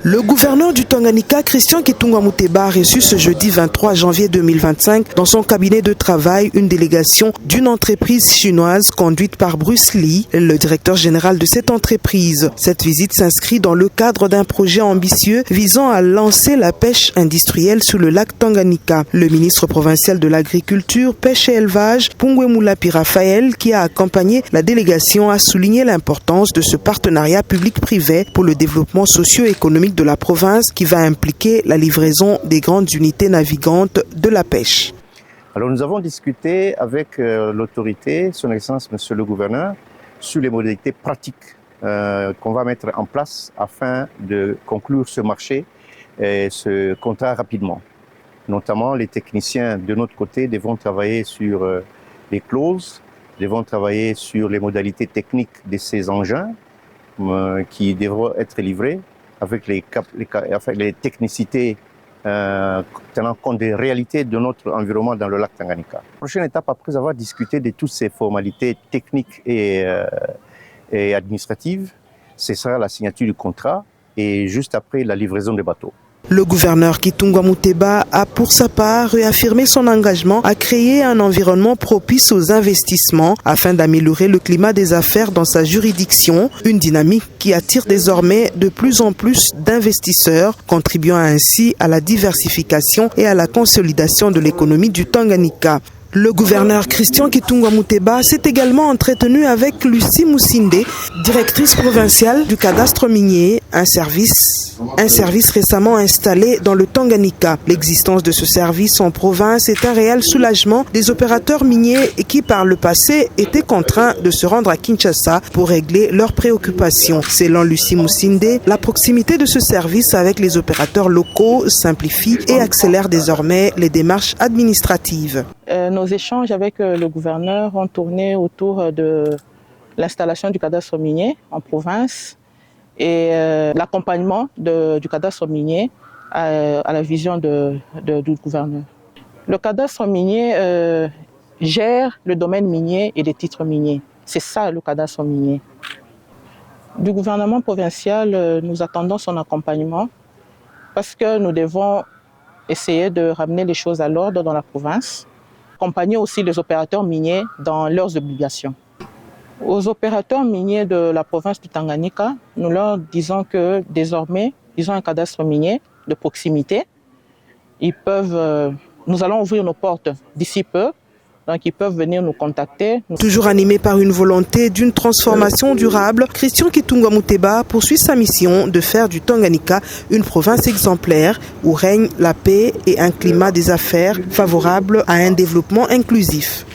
Le gouverneur du Tanganyika, Christian Kitungwa Muteba, a reçu ce jeudi 23 janvier 2025 dans son cabinet de travail une délégation d'une entreprise chinoise conduite par Bruce Lee, le directeur général de cette entreprise. Cette visite s'inscrit dans le cadre d'un projet ambitieux visant à lancer la pêche industrielle sur le lac Tanganyika. Le ministre provincial de l'Agriculture, Pêche et Élevage, Pungwe Moulapi Raphaël, qui a accompagné la délégation, a souligné l'importance de ce partenariat public-privé pour le développement socio-économique de la province qui va impliquer la livraison des grandes unités navigantes de la pêche. Alors nous avons discuté avec l'autorité, son Excellence Monsieur le Gouverneur, sur les modalités pratiques qu'on va mettre en place afin de conclure ce marché et ce contrat rapidement. Notamment les techniciens de notre côté devront travailler sur les clauses, devront travailler sur les modalités techniques de ces engins qui devront être livrés avec les technicités tenant compte des réalités de notre environnement dans le lac Tanganyika. La prochaine étape, après avoir discuté de toutes ces formalités techniques et administratives, ce sera la signature du contrat et juste après la livraison des bateaux. Le gouverneur Kitungwa Muteba a pour sa part réaffirmé son engagement à créer un environnement propice aux investissements afin d'améliorer le climat des affaires dans sa juridiction, une dynamique qui attire désormais de plus en plus d'investisseurs, contribuant ainsi à la diversification et à la consolidation de l'économie du Tanganyika. Le gouverneur Christian Kitungwa Muteba s'est également entretenu avec Lucie Moussinde, directrice provinciale du cadastre minier, un service récemment installé dans le Tanganyika. L'existence de ce service en province est un réel soulagement des opérateurs miniers qui par le passé étaient contraints de se rendre à Kinshasa pour régler leurs préoccupations. Selon Lucie Moussinde, la proximité de ce service avec les opérateurs locaux simplifie et accélère désormais les démarches administratives. Nos échanges avec le gouverneur ont tourné autour de l'installation du cadastre minier en province et l'accompagnement du cadastre minier à la vision du gouverneur. Le cadastre minier gère le domaine minier et les titres miniers. C'est ça le cadastre minier. Du gouvernement provincial, nous attendons son accompagnement parce que nous devons essayer de ramener les choses à l'ordre dans la province. Accompagner aussi les opérateurs miniers dans leurs obligations. Aux opérateurs miniers de la province du Tanganyika, nous leur disons que désormais, ils ont un cadastre minier de proximité. Nous allons ouvrir nos portes d'ici peu, donc ils peuvent venir nous contacter. Toujours animé par une volonté d'une transformation durable, Christian Kitungwa Muteba poursuit sa mission de faire du Tanganyika une province exemplaire où règne la paix et un climat des affaires favorable à un développement inclusif.